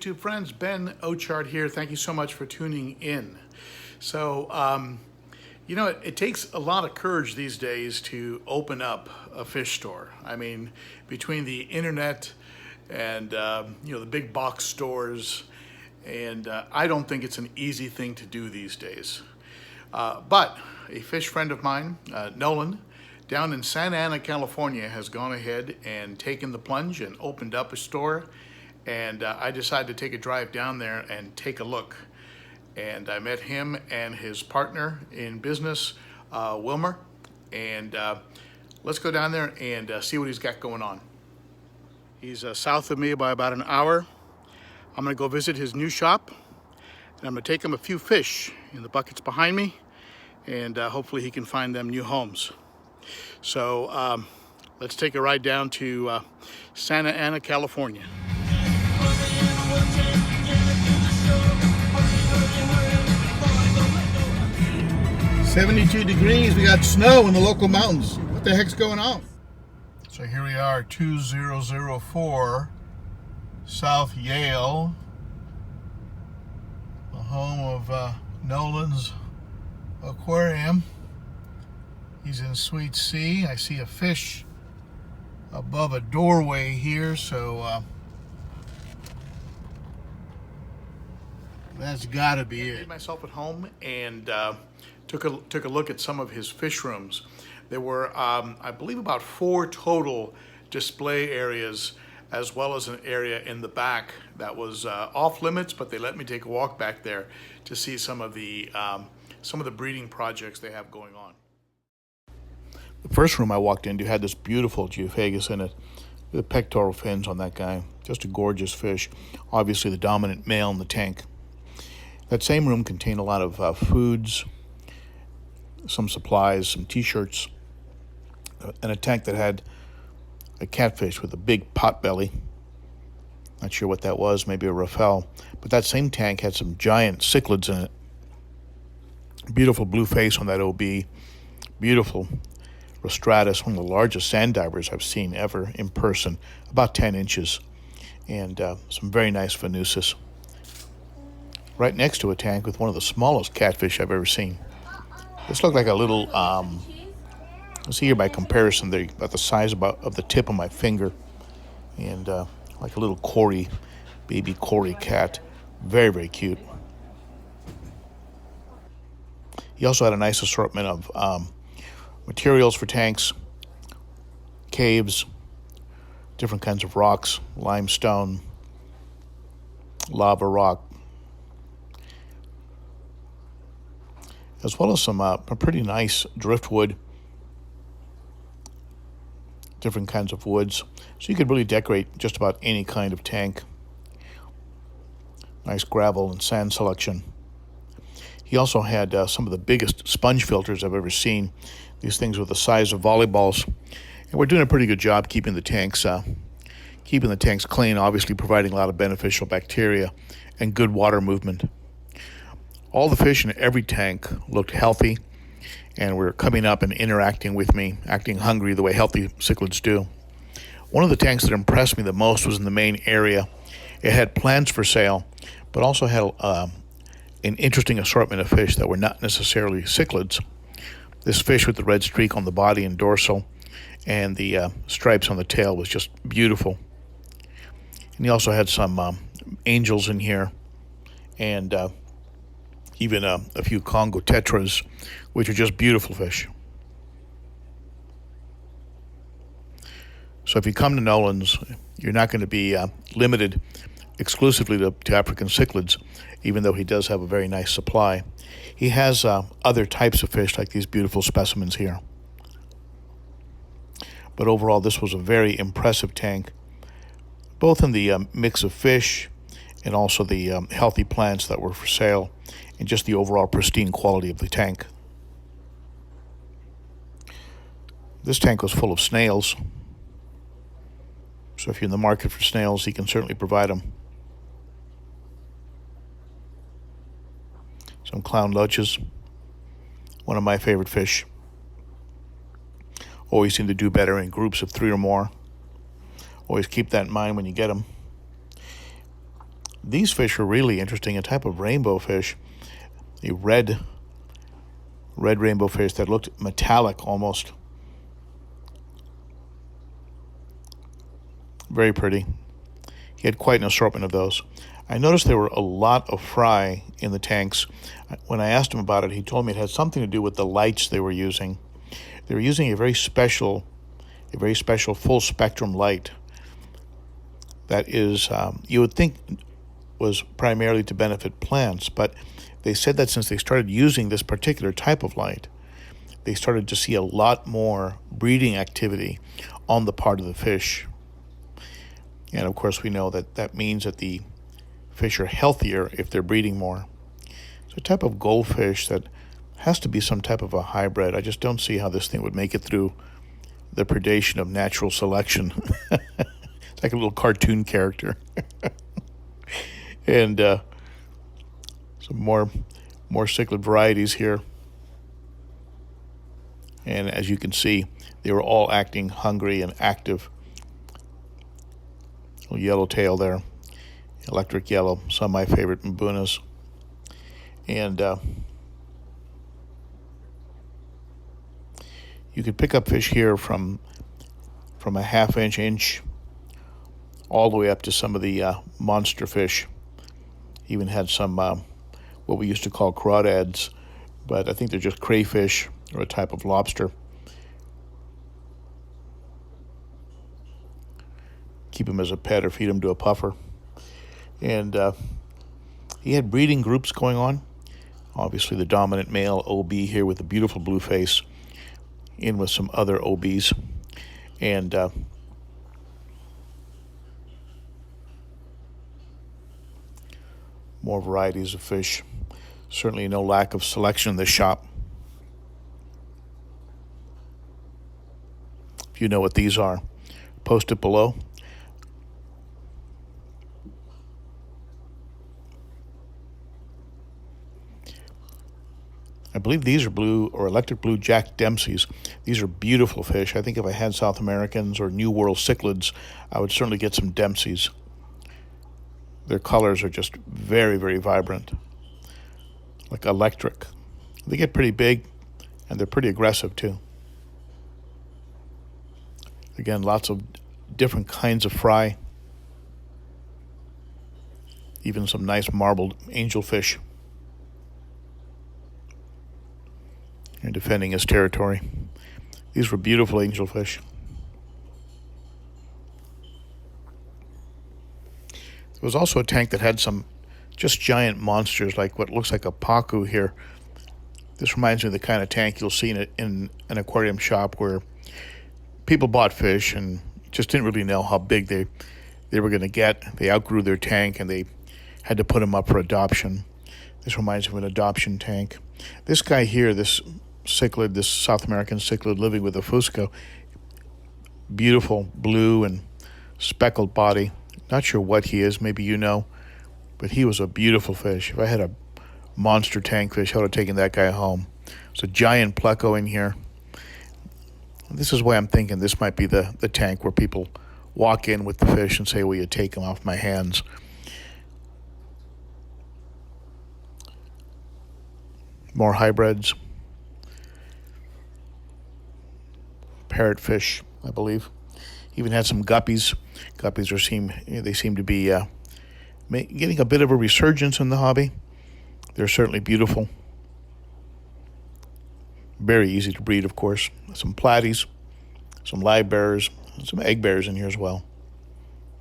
YouTube friends, Ben Ochart here. Thank you so much for tuning in. So, it takes a lot of courage these days to open up a fish store. I mean, between the internet and, the big box stores, and I don't think it's an easy thing to do these days. But a fish friend of mine, Nolan, down in Santa Ana, California, has gone ahead and taken the plunge and opened up a store. And I decided to take a drive down there and take a look. And I met him and his partner in business, Wilmer. And let's go down there and see what he's got going on. He's south of me by about an hour. I'm gonna go visit his new shop. And I'm gonna take him a few fish in the buckets behind me. And hopefully he can find them new homes. So let's take a ride down to Santa Ana, California. 72 degrees, we got snow in the local mountains. What the heck's going on? So here we are, 2004 South Yale, the home of Nolan's Aquarium. He's in Suite C. I see a fish above a doorway here, so that's gotta be it. I made myself at home and took a look at some of his fish rooms. There were, I believe, about 4 total display areas, as well as an area in the back that was off limits, but they let me take a walk back there to see some of the breeding projects they have going on. The first room I walked into had this beautiful geophagus in it, with pectoral fins on that guy. Just a gorgeous fish. Obviously the dominant male in the tank. That same room contained a lot of foods, some supplies, some t-shirts, and a tank that had a catfish with a big pot belly. Not sure what that was, maybe a Raffel. But that same tank had some giant cichlids in it. Beautiful blue face on that OB. Beautiful Rostratus, one of the largest sand divers I've seen ever in person, about 10 inches. And some very nice Venusis. Right next to a tank with one of the smallest catfish I've ever seen. This looked like a little, let's see here by comparison, they're about the size of the tip of my finger. And like a little Cory, baby Cory cat. Very, very cute. He also had a nice assortment of materials for tanks, caves, different kinds of rocks, limestone, lava rock, as well as some pretty nice driftwood, different kinds of woods. So you could really decorate just about any kind of tank. Nice gravel and sand selection. He also had some of the biggest sponge filters I've ever seen. These things were the size of volleyballs. And we're doing a pretty good job keeping the tanks clean, obviously providing a lot of beneficial bacteria and good water movement. All the fish in every tank looked healthy and were coming up and interacting with me, acting hungry the way healthy cichlids do. One of the tanks that impressed me the most was in the main area. It had plants for sale, but also had an interesting assortment of fish that were not necessarily cichlids. This fish with the red streak on the body and dorsal and the stripes on the tail was just beautiful. And he also had some angels in here and even a few Congo tetras, which are just beautiful fish. So if you come to Nolan's, you're not going to be limited exclusively to African cichlids, even though he does have a very nice supply. He has other types of fish like these beautiful specimens here. But overall, this was a very impressive tank, both in the mix of fish and also the healthy plants that were for sale, and just the overall pristine quality of the tank. This tank was full of snails, so if you're in the market for snails, he can certainly provide them. Some clown loaches, one of my favorite fish. Always seem to do better in groups of 3 or more. Always keep that in mind when you get them. These fish are really interesting, a type of rainbow fish, a red rainbow fish that looked metallic almost. Very pretty. He had quite an assortment of those. I noticed there were a lot of fry in the tanks. When I asked him about it, he told me it had something to do with the lights they were using. They were using a very special full spectrum light that is, you would think was primarily to benefit plants, but they said that since they started using this particular type of light, they started to see a lot more breeding activity on the part of the fish. And of course, we know that that means that the fish are healthier if they're breeding more. It's a type of goldfish that has to be some type of a hybrid. I just don't see how this thing would make it through the predation of natural selection. It's like a little cartoon character. And some more cichlid varieties here. And as you can see, they were all acting hungry and active. Little yellowtail there, electric yellow, some of my favorite mbunas. And you could pick up fish here from a half-inch, all the way up to some of the monster fish. Even had some what we used to call crawdads, but I think they're just crayfish or a type of lobster. Keep him as a pet or feed him to a puffer. And he had breeding groups going on. Obviously the dominant male OB here with a beautiful blue face, in with some other OBs. And more varieties of fish. Certainly no lack of selection in this shop. If you know what these are, post it below. I believe these are blue or electric blue Jack Dempsey's. These are beautiful fish. I think if I had South Americans or New World cichlids, I would certainly get some Dempsey's. Their colors are just very, very vibrant, like electric. They get pretty big, and they're pretty aggressive too. Again, lots of different kinds of fry. Even some nice marbled angelfish. And defending his territory. These were beautiful angelfish. There was also a tank that had some just giant monsters, like what looks like a pacu here. This reminds me of the kind of tank you'll see in an aquarium shop where people bought fish and just didn't really know how big they were going to get. They outgrew their tank and they had to put them up for adoption. This reminds me of an adoption tank. This guy here, this cichlid, this South American cichlid living with a fusco, beautiful blue and speckled body. Not sure what he is, maybe you know, but he was a beautiful fish. If I had a monster tank fish, I would have taken that guy home. It's a giant pleco in here. This is why I'm thinking this might be the tank where people walk in with the fish and say, will you take him off my hands? More hybrids. Parrotfish, I believe. Even had some guppies. Guppies seem to be getting a bit of a resurgence in the hobby. They're certainly beautiful. Very easy to breed, of course. Some platies, some live bearers, and some egg bearers in here as well.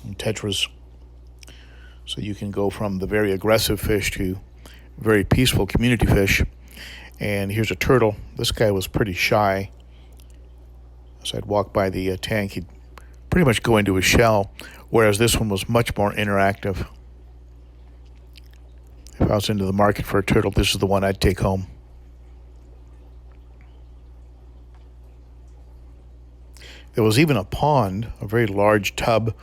And tetras. So you can go from the very aggressive fish to very peaceful community fish. And here's a turtle. This guy was pretty shy. As I'd walk by the tank, he'd pretty much go into his shell, whereas this one was much more interactive. If I was into the market for a turtle, this is the one I'd take home. There was even a pond, a very large tub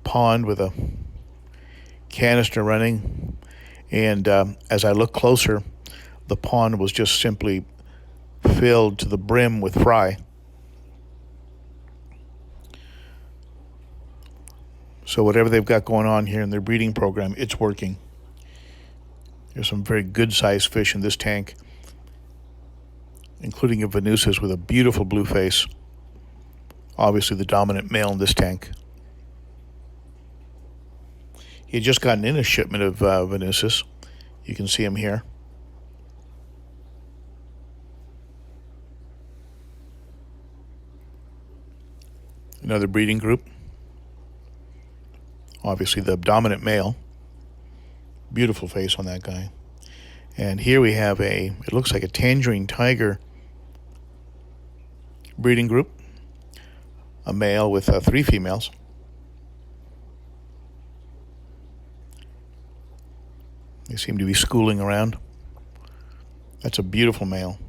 pond with a canister running, and as I looked closer, the pond was just simply filled to the brim with fry. So whatever they've got going on here in their breeding program, it's working. There's some very good-sized fish in this tank, including a Venusis with a beautiful blue face. Obviously the dominant male in this tank. He had just gotten in a shipment of Venusis. You can see him here. Another breeding group. Obviously the dominant male. Beautiful face on that guy. And here we have it looks like a tangerine tiger breeding group. A male with 3 females. They seem to be schooling around. That's a beautiful male.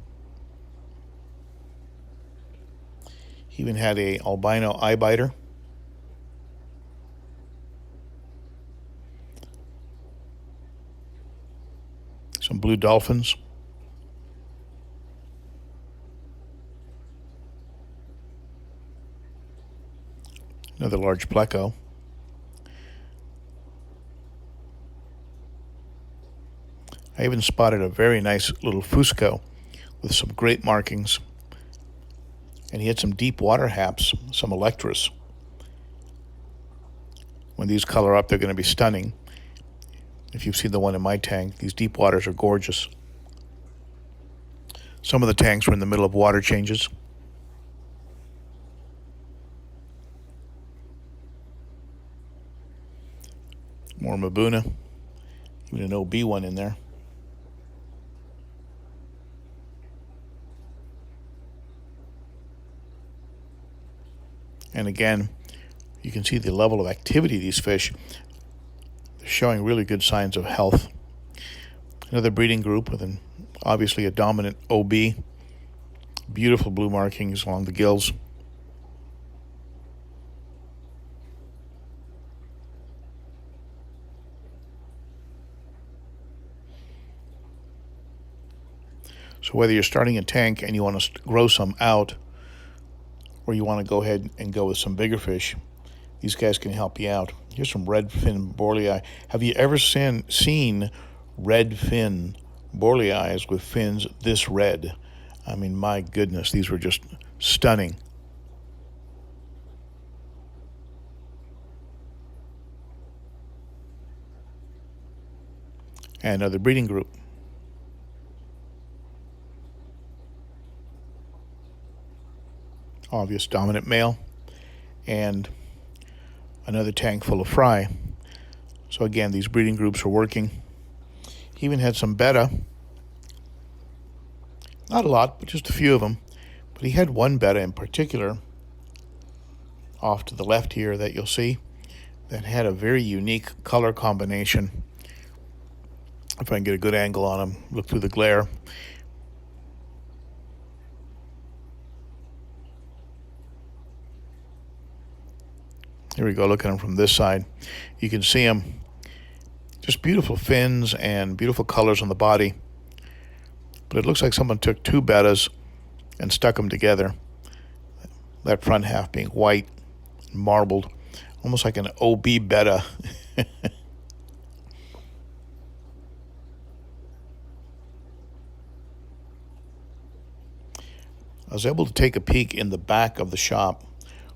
He even had a albino eye biter. Some blue dolphins. Another large pleco. I even spotted a very nice little Fusco with some great markings. And he had some deep water haps, some Electras. When these color up, they're going to be stunning. If you've seen the one in my tank, these deep waters are gorgeous. Some of the tanks were in the middle of water changes. More Mabuna. Even an OB one in there. And again, you can see the level of activity of these fish. They're showing really good signs of health. Another breeding group with obviously a dominant OB. Beautiful blue markings along the gills. So whether you're starting a tank and you want to grow some out, or you want to go ahead and go with some bigger fish, these guys can help you out. Here's some red fin borlei. Have you ever seen red fin borlei with fins this red? I mean, my goodness, these were just stunning. And another breeding group. Obvious dominant male, and another tank full of fry. So again, these breeding groups are working. He even had some betta. Not a lot, but just a few of them. But he had one betta in particular off to the left here that you'll see that had a very unique color combination. If I can get a good angle on him, look through the glare. Here we go, look at him from this side. You can see him, just beautiful fins and beautiful colors on the body. But it looks like someone took 2 bettas and stuck them together. That front half being white, marbled, almost like an OB betta. I was able to take a peek in the back of the shop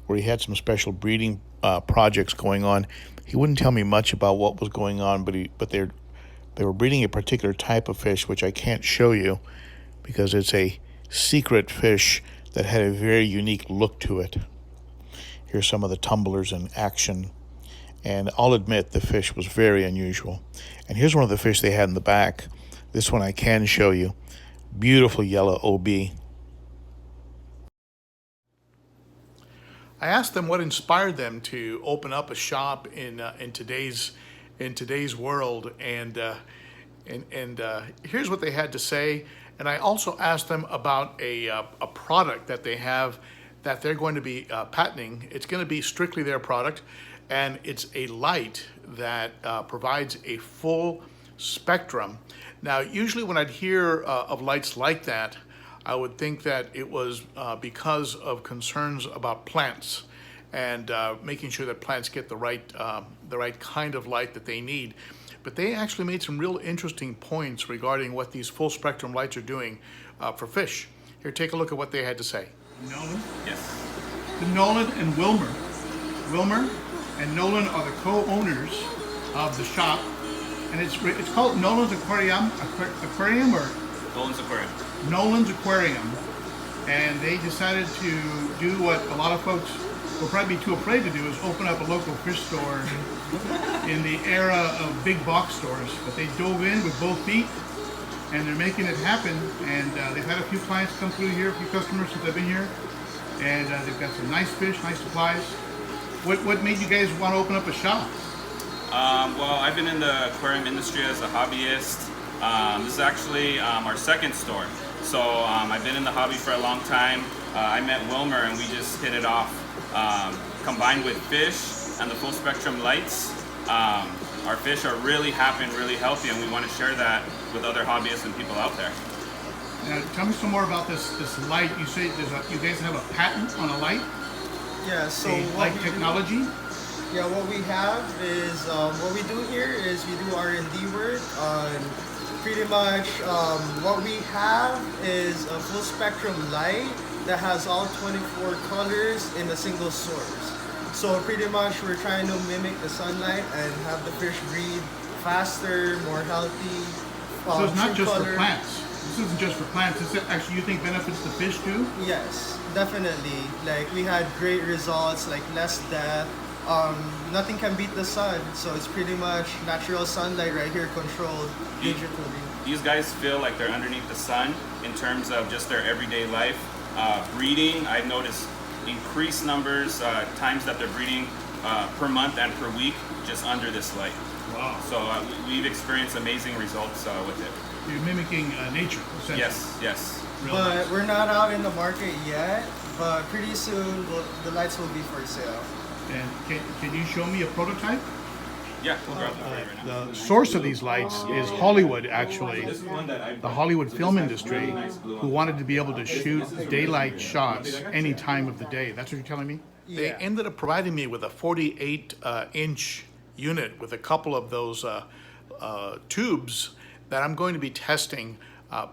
where he had some special breeding projects going on. He wouldn't tell me much about what was going on, but they were breeding a particular type of fish, which I can't show you because it's a secret fish that had a very unique look to it. Here's some of the tumblers in action, and I'll admit the fish was very unusual. And here's one of the fish they had in the back. This one I can show you. Beautiful yellow OB. I asked them what inspired them to open up a shop in today's world, and here's what they had to say. And I also asked them about a product that they have that they're going to be patenting. It's going to be strictly their product, and it's a light that provides a full spectrum. Now, usually when I'd hear of lights like that, I would think that it was because of concerns about plants and making sure that plants get the right kind of light that they need. But they actually made some real interesting points regarding what these full spectrum lights are doing for fish. Here, take a look at what they had to say. Nolan? Yes. The Nolan and Wilmer. Wilmer and Nolan are the co-owners of the shop, and it's called Nolan's Aquarium, or Nolan's Aquarium. Nolan's Aquarium, and they decided to do what a lot of folks will probably be too afraid to do, is open up a local fish store in the era of big box stores. But they dove in with both feet, and they're making it happen. And they've had a few clients come through here, a few customers since I've been here, and they've got some nice fish, nice supplies. What made you guys want to open up a shop? Well, I've been in the aquarium industry as a hobbyist. This is actually our second store. So I've been in the hobby for a long time. I met Wilmer and we just hit it off. Combined with fish and the full spectrum lights, our fish are really happy and really healthy, and we want to share that with other hobbyists and people out there. Now, tell me some more about this light. You say you guys have a patent on a light? Yeah, so light technology? Yeah, what we have is, what we do here is we do R&D work on pretty much, what we have is a full spectrum light that has all 24 colors in a single source. So pretty much we're trying to mimic the sunlight and have the fish breed faster, more healthy. So it's not just for plants. This isn't just for plants. This actually, you think, benefits the fish too? Yes, definitely. Like, we had great results, like less death. Nothing can beat the sun, so it's pretty much natural sunlight right here, controlled digitally. These guys feel like they're underneath the sun in terms of just their everyday life. Breeding, I've noticed increased numbers, times that they're breeding per month and per week just under this light. Wow. So we've experienced amazing results with it. You're mimicking nature, essentially. Yes, yes. Really But nice. we're not out in the market yet, but pretty soon the lights will be for sale. And can you show me a prototype? Yeah, we'll grab that right now. The source of these lights is Hollywood, actually. This is one that I The Hollywood film industry, who wanted to be able to shoot daylight shots any time of the day. That's what you're telling me? They Yeah. ended up providing me with a 48-inch unit with a couple of those tubes that I'm going to be testing,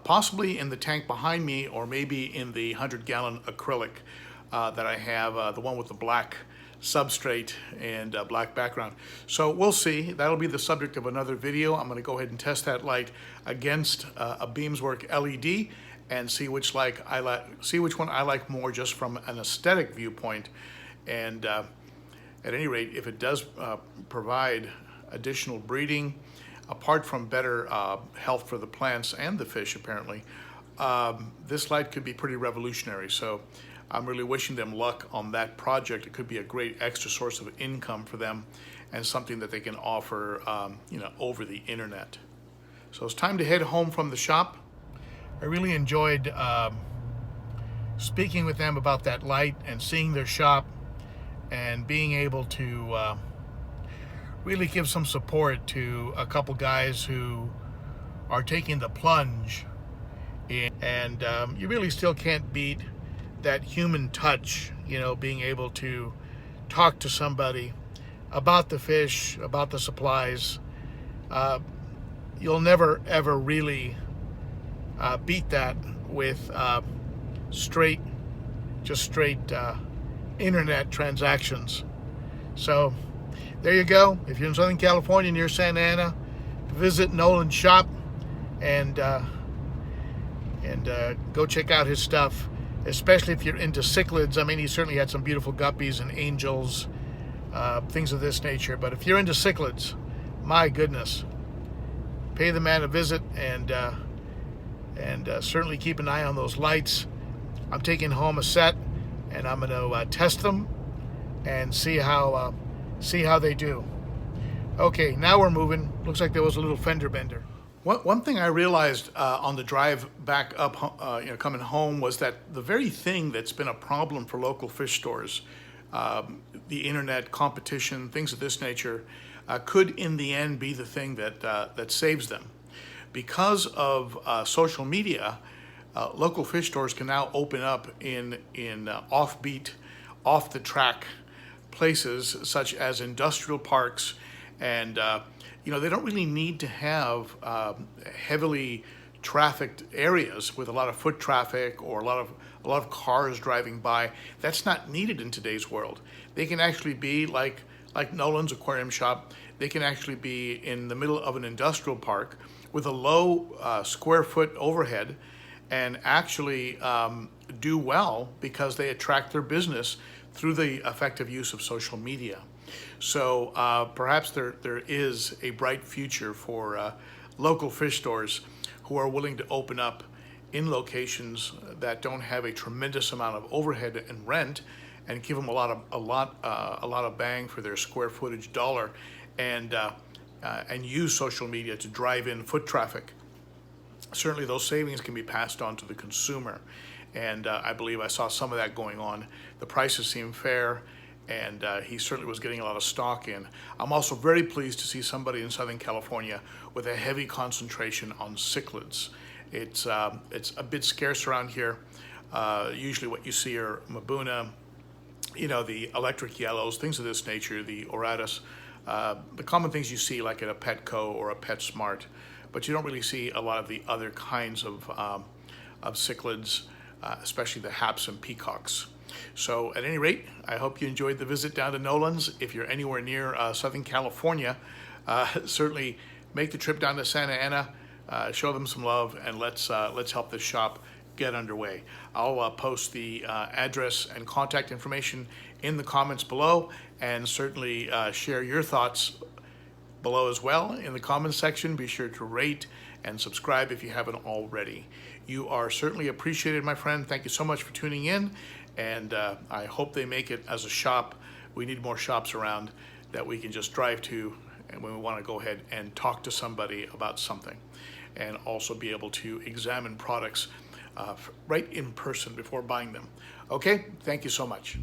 possibly in the tank behind me, or maybe in the 100-gallon acrylic that I have, the one with the black substrate and black background. So we'll see. That'll be the subject of another video. I'm going to go ahead and test that light against a Beamswork LED and see which one I like more, just from an aesthetic viewpoint. And at any rate, if it does provide additional breeding, apart from better health for the plants and the fish, apparently, this light could be pretty revolutionary. So I'm really wishing them luck on that project. It could be a great extra source of income for them, and something that they can offer, over the internet. So it's time to head home from the shop. I really enjoyed speaking with them about that light and seeing their shop, and being able to really give some support to a couple guys who are taking the plunge in, and you really still can't beat that human touch, being able to talk to somebody about the fish, about the supplies. You'll never ever really beat that with straight internet transactions. So there you go. If you're in Southern California near Santa Ana, visit Nolan's shop and go check out his stuff, especially if you're into cichlids. I mean, he certainly had some beautiful guppies and angels, things of this nature. But if you're into cichlids, my goodness, pay the man a visit, and certainly keep an eye on those lights. I'm taking home a set, and I'm going to test them and see how they do. Okay, now we're moving. Looks like there was a little fender bender. One thing I realized on the drive back up, coming home, was that the very thing that's been a problem for local fish stores, the internet competition, things of this nature, could in the end be the thing that saves them. Because of social media, local fish stores can now open up in offbeat, off the track places such as industrial parks, and they don't really need to have heavily trafficked areas with a lot of foot traffic or a lot of cars driving by. That's not needed in today's world. They can actually be like Nolan's aquarium shop. They can actually be in the middle of an industrial park with a low square foot overhead, and actually do well because they attract their business through the effective use of social media. So perhaps there is a bright future for local fish stores who are willing to open up in locations that don't have a tremendous amount of overhead and rent, and give them a lot of bang for their square footage dollar, and use social media to drive in foot traffic. Certainly those savings can be passed on to the consumer, and I believe I saw some of that going on. The prices seem fair, and he certainly was getting a lot of stock in. I'm also very pleased to see somebody in Southern California with a heavy concentration on cichlids. It's a bit scarce around here. Usually what you see are Mabuna, the electric yellows, things of this nature, the Oratus, the common things you see like at a Petco or a PetSmart, but you don't really see a lot of the other kinds of cichlids, especially the haps and peacocks. So at any rate, I hope you enjoyed the visit down to Nolan's. If you're anywhere near Southern California, certainly make the trip down to Santa Ana, show them some love, and let's help this shop get underway. I'll post the address and contact information in the comments below, and certainly share your thoughts below as well in the comments section. Be sure to rate and subscribe if you haven't already. You are certainly appreciated, my friend. Thank you so much for tuning in, and I hope they make it as a shop. We need more shops around that we can just drive to and when we want to go ahead and talk to somebody about something, and also be able to examine products right in person before buying them. Okay, thank you so much.